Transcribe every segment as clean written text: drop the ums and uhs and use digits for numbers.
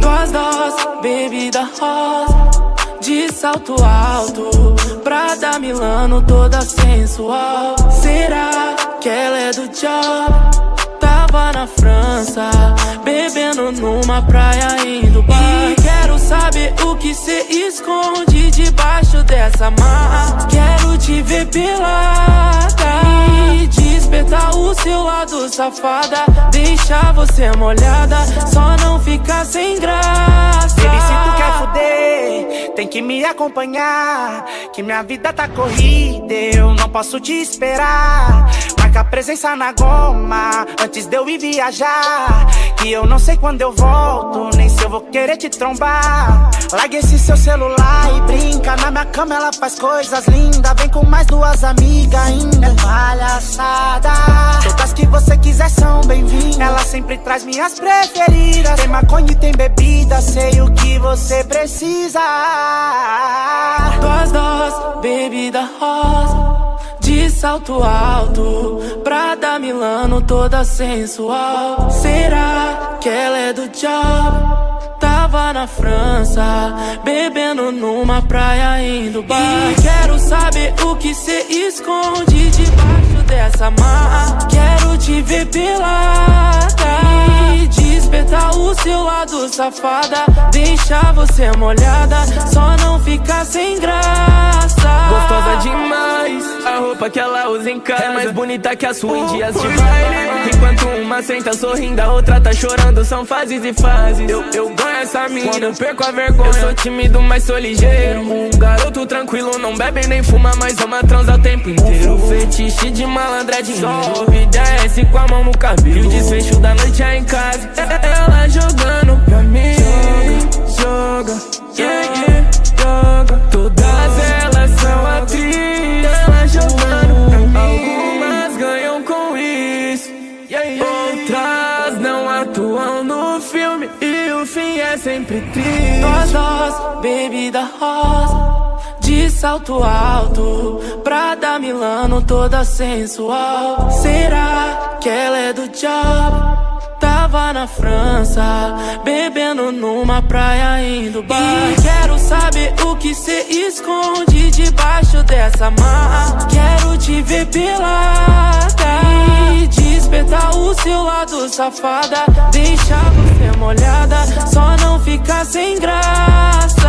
Duas doses, bebida rosa, de salto alto, Prada Milano toda sensual. Será que ela é do job? Tava na França, bebendo numa praia em Dubai. E quero saber o que cê esconde debaixo dessa mala. Quero te ver pelada e despertar o seu lado safada. Deixar você molhada, só não ficar sem graça. Baby, se tu quer fuder, tem que me acompanhar, que minha vida tá corrida, eu não posso te esperar. Marca presença na goma, antes de eu ir viajar, que eu não sei quando eu volto, nem se eu vou querer te trombar. Larga esse seu celular e brinca, na minha cama ela faz coisas lindas. Vem com mais duas amigas ainda, é palhaçada. Todas que você quiser são bem-vindas, ela sempre traz minhas preferidas. Tem maconha e tem bebida, sei o que você precisa. Duas doses, bebida rosa, de salto alto, Prada Milano toda sensual. Será que ela é do job? Tava na França, bebendo numa praia em Dubai. E quero saber o que cê esconde debaixo dessa mala. Quero te ver pelada e despertar o seu lado safada. Deixar você molhada, só não ficar sem graça. Gostosa demais, a roupa que ela usa em casa é mais bonita que a sua em dias de baile. Enquanto uma senta sorrindo, a outra tá chorando, são fases e fases. Eu ganho essa mina quando eu perco a vergonha. Eu sou tímido, mas sou ligeiro. Um garoto tranquilo, não bebe nem fuma, mas ama transar o tempo inteiro. Fetiche de malandra é dinheiro. Sobe e desce com a mão no cabelo. E o desfecho da noite é em casa. Ela jogando pra mim. Joga, joga. Todas elas são atrizes. Ela jogando pra mim. Algumas ganham com isso, outras não atuam no filme, e o fim é sempre triste. Duas doses, bebida rosa, de salto alto, Prada Milano toda sensual. Será que ela é do job? Tava na França, bebendo numa praia em Dubai. E quero saber o que cê esconde debaixo dessa mala. Quero te ver pelada e despertar o seu lado safada. Deixar você molhada, só não ficar sem graça.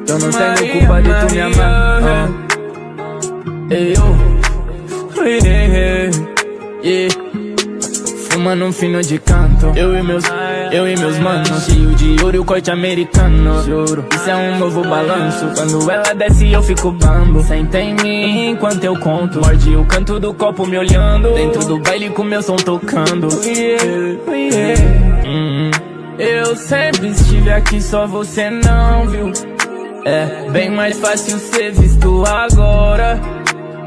Eu não tenho culpa de tu me amar. Fumando um fino de canto, eu e meus manos, cheio de ouro e o corte americano. Juro, isso é um novo balanço. Quando ela desce eu fico bambo. Senta em mim enquanto eu conto. Morde o canto do copo me olhando, dentro do baile com meu som tocando. Eu sempre estive aqui, só você não viu. É bem mais fácil ser visto agora.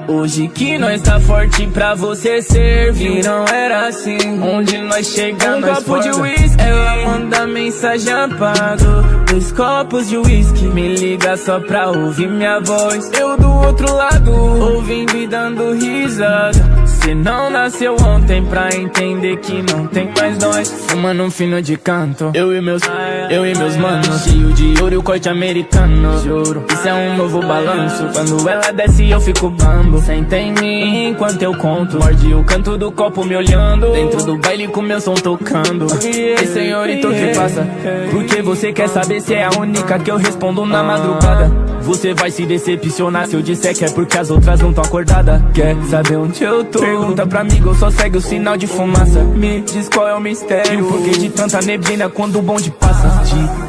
Hoje que nós tá forte pra você servir. Não era assim, onde nós chegamos. Um copo de uísque, ela manda mensagem apago. 2 copos de uísque, me liga só pra ouvir minha voz. Eu do outro lado, ouvindo e dando risada. Cê não nasceu ontem pra entender que não tem mais nós. Fumando um fino de canto, eu e meus manos, cheio de ouro e o corte americano. Juro, isso é um novo balanço. Quando ela desce eu fico bambo. Senta em mim enquanto eu conto. Morde o canto do copo me olhando, dentro do baile com meu som tocando. Ei, senhorito, o que passa? Porque você quer saber se é a única que eu respondo na madrugada. Você vai se decepcionar se eu disser que é porque as outras não tão acordadas. Quer saber onde eu tô? Pergunta pra amigo, só segue o sinal de fumaça. Me diz qual é o mistério, porque de tanta neblina quando o bonde passa.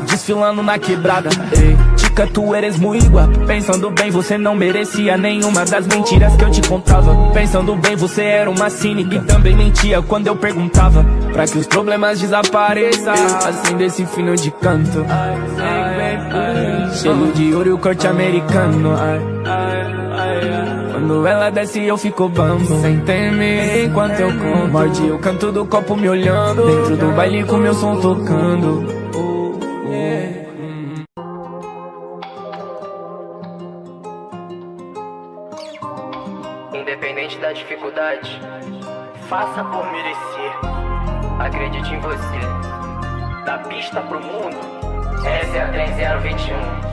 Desfilando na quebrada, ei, te chica, tu eres muito guapa. Pensando bem, você não merecia nenhuma das mentiras que eu te contava. Pensando bem, você era uma cínica e também mentia quando eu perguntava pra que os problemas desapareçam. Assim desse fino de canto, cheio de ouro e o corte americano. Quando ela desce eu fico bambo, sem temer enquanto eu conto. Morde o canto do copo me olhando, dentro do baile com meu som tocando. Independente da dificuldade, faça por merecer. Acredite em você. Da pista pro mundo, essa é a 3021.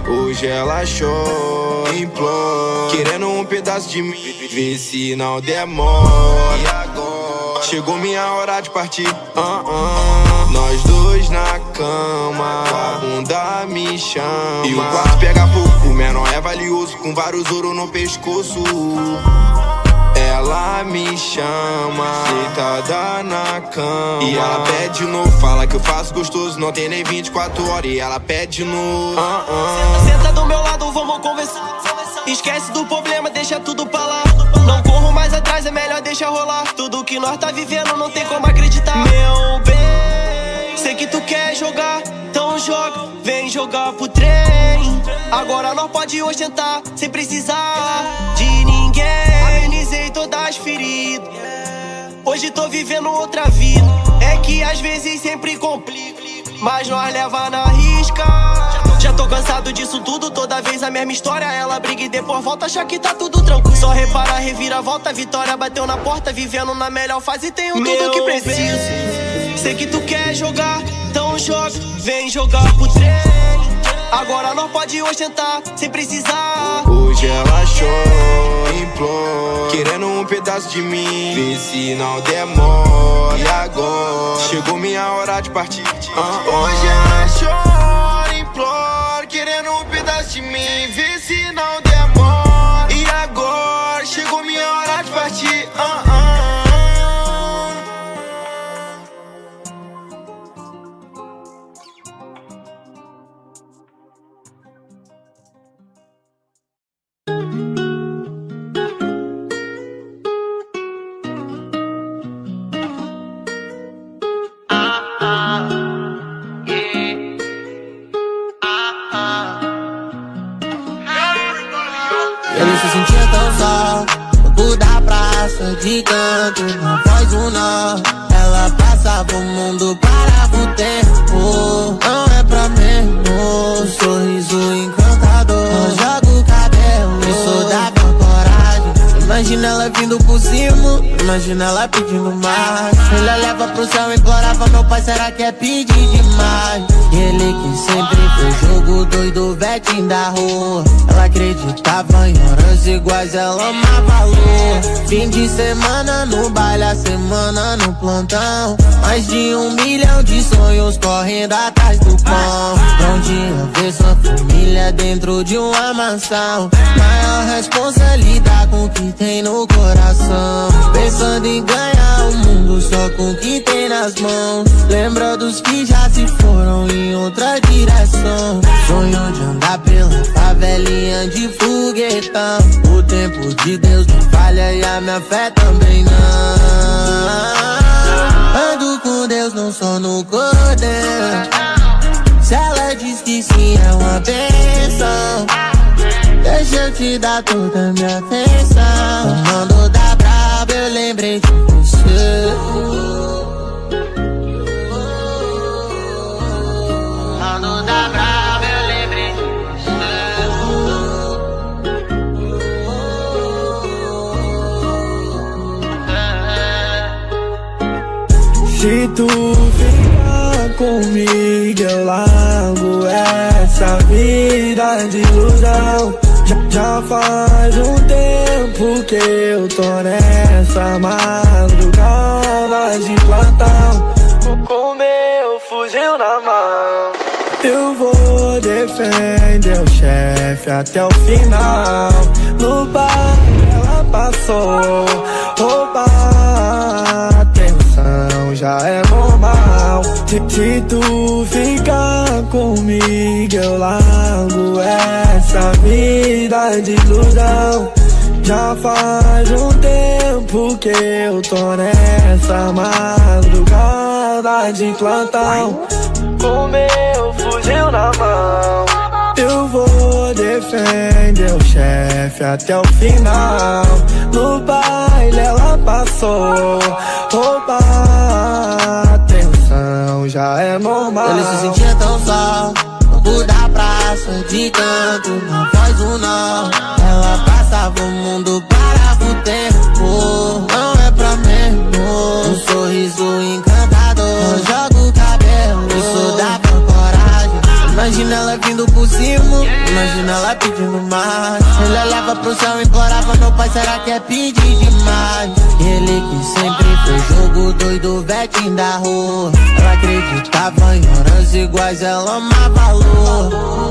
Hoje ela chora, implora, querendo um pedaço de mim, vê se não demora. E agora chegou minha hora de partir. Nós dois na cama, a bunda me chama e o quarto pega fogo. O menor é valioso, com vários ouro no pescoço. Ela me chama, deitada na cama, e ela pede de novo, fala que eu faço gostoso, não tem nem 24 horas, e ela pede de novo. Senta do meu lado, vamos conversar. Esquece do problema, deixa tudo pra lá. Não corro mais atrás, é melhor deixar rolar. Tudo que nós tá vivendo não tem como acreditar. Meu bem, sei que tu quer jogar, então joga, vem jogar pro trem. Agora nós pode ostentar, sem precisar de ninguém. Amenizei todas as feridas, hoje tô vivendo outra vida. É que às vezes sempre complica, mas nós leva na risca. Já tô cansado disso tudo, toda vez a mesma história. Ela briga e depois volta, achar que tá tudo tranquilo. Só repara, revira, volta, vitória bateu na porta. Vivendo na melhor fase, tenho tudo que preciso. Sei que tu quer jogar, então joga, vem jogar pro trem. Agora nós pode ostentar, sem precisar. Hoje ela chora, implora, querendo um pedaço de mim, vê se não demora. E agora chegou minha hora de partir. Hoje ela chora, implora, querendo um pedaço de mim, vê se não demora. E agora chegou minha hora de partir. Ele se sentia tão só, no cu da praça, de canto, na voz do nó. Ela passava o mundo, parava o tempo. Não é pra menos, sorriso encantador. Não joga o cabelo, isso dava coragem. Imagina ela vindo por cima, imagina ela pedindo mais. Ele leva pro céu, implorava, meu pai, será que é pedir demais? Ele que sempre foi jogo doido, vetinho da rua. Ela acreditava em horas iguais, ela amava a lua. Fim de semana no baile, a semana no plantão. Mais de 1 milhão de sonhos correndo atrás do pão. Pra um dia ver sua família dentro de uma mansão. Maior responsabilidade com o que tem no coração. Pensando em ganhar o mundo só com o que tem nas mãos. Lembra dos que já se foram em outra direção. Sonho de andar pela favelinha de foguetão. O tempo de Deus não falha e a minha fé também não. Ando com Deus, não só no cordeiro. Se ela diz que sim, é uma bênção. Deixa eu te dar toda a minha atenção. Quando dá brabo, eu lembrei de você. Quando dá brabo, eu lembrei de você. Se tu ficar comigo, eu largo essa vida de ilusão. Já faz um tempo que eu tô nessa madrugada de plantão, com meu fuzil na mão. Eu vou defender o chefe até o final. no bar ela passou. Opa, atenção, já é normal. Se tu ficar comigo, eu largo essa vida de ilusão. Já faz um tempo que eu tô nessa madrugada de plantão, com meu fuzil na mão. Eu vou defender o chefe até o final. No baile ela passou. Opa, atenção, já é normal. Ele se sentia tão só, no fundo da praça, de canto, não faz um não. Ela passava o mundo para o tempo, não é pra menos. Um sorriso encantador, eu jogo o cabelo, isso dá pra coragem. Imagina ela vindo por cima, imagina ela pedindo mais. Ele olhava pro céu e implorava, meu pai, será que é pedir demais? Ele que sempre foi jogo doido, vetinho da rua. Ela acreditava em horas iguais, ela amava a lua.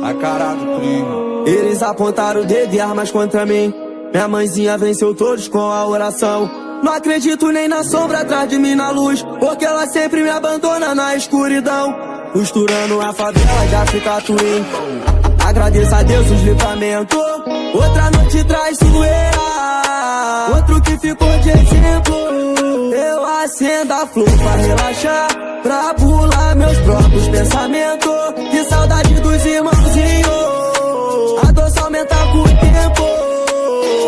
A cara do primo. Eles apontaram o dedo e armas contra mim. Minha mãezinha venceu todos com a oração. Não acredito nem na sombra atrás de mim na luz, porque ela sempre me abandona na escuridão. Costurando a favela já fica twin. Agradeço a Deus os livramentos. Outra noite traz zoeira, outro que ficou de exemplo. Eu acendo a flor pra relaxar, pra pular meus próprios pensamentos. Que saudade dos irmãozinhos, a dor só aumenta com o tempo.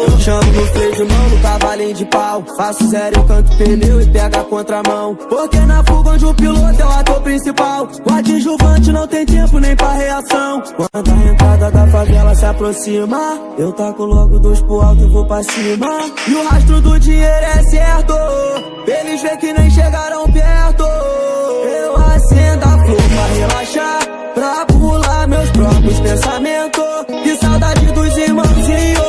Eu chamo no freio de mão, no cavalinho de pau. Faço sério, canto pneu e pega a contramão. Porque na fuga onde o piloto é o ator principal, o adjuvante não tem tempo nem pra reação. Quando a entrada da favela se aproxima, eu taco logo dois pro alto e vou pra cima. E o rastro do dinheiro é certo, eles vê que nem chegaram perto. Eu acendo a flor pra relaxar, pra pular meus próprios pensamentos. Que saudade dos irmãozinhos,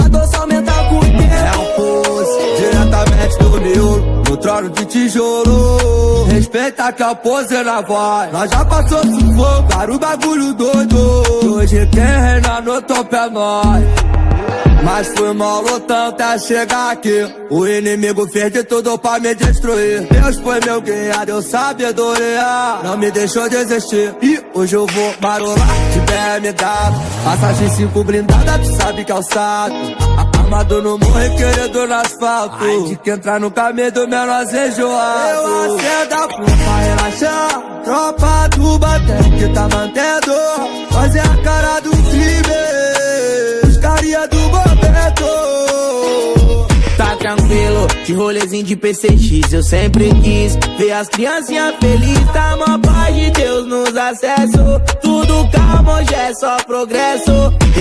a dor só aumenta com o tempo. É um pose, diretamente do miolo, no trono de tijolo. Respeita que é o pose na voz, nós já passou sufoco, cara, o bagulho doido. Hoje quem reina no topo é nós. Mas fui mal lutando até chegar aqui. O inimigo fez de tudo pra me destruir. Deus foi meu guia, deu sabedoria, não me deixou desistir. E hoje eu vou marolar de BMW, passagem 5 blindada, tu sabe que é o saco. Armado no morro, querido no asfalto. Ai, de que entrar no caminho do menor enjoado. Eu acendo a flor pra relaxar, tropa do bater que tá mantendo. Fazer a cara do crime, os carinha do momento. Tá tranquilo, de rolezinho de PCX eu sempre quis ver as criancinhas felizes. Tá mó paz de Deus nos acessos, tudo calmo, hoje é só progresso.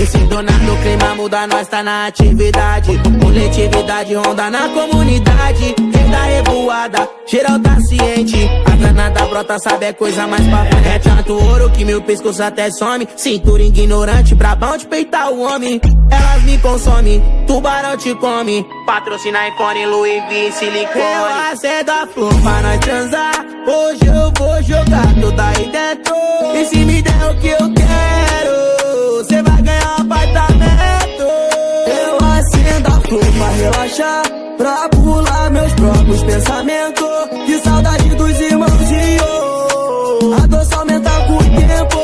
Esse donado clima muda, nós tá na atividade. Coletividade ronda na comunidade. Renda revoada, geral tá ciente. A granada brota, sabe, é coisa mais pra frente. É tanto ouro que meu pescoço até some. Cintura ignorante, brabão de peitar o homem. Elas me consomem, tubarão te come. Patrocina Icone, Louis V, silicone. Eu acendo a flor pra nós transar. Hoje eu vou jogar tudo aí dentro. E se me der o que eu quero, cê vai ganhar um apartamento. Eu acendo a flor pra relaxar, pra pular meus próprios pensamentos. Que saudade dos irmãozinhos, a dor só aumenta com o tempo.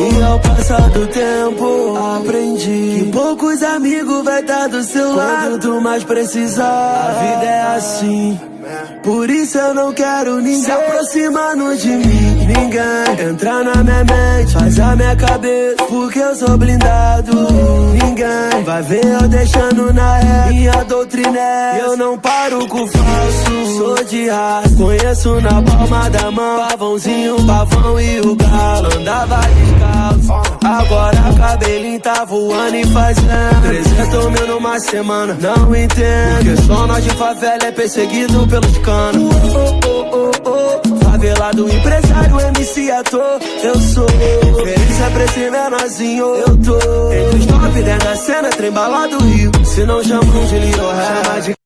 E ao passar do tempo, aprendi que poucos amigos vai estar do seu lado quando tu mais precisar. A vida é assim, por isso eu não quero ninguém se aproximando de mim. Ninguém entra na minha mente, faz a minha cabeça, porque eu sou blindado. Ninguém vai ver eu deixando na ré, minha doutrina é, eu não paro com falso. Sou de raça, conheço na palma da mão, pavãozinho, pavão e o galo. Andava descalço, agora cabelinho tá voando e fazendo 300 mil numa semana, não entendo, porque só nós de favela é perseguido pelos canos. Favelado, empresário, MC, ator, eu sou referência pra esse menorzinho, eu tô entre os top 10 da cena, trem balado Rio, se não chamam de Lil Rap, chama de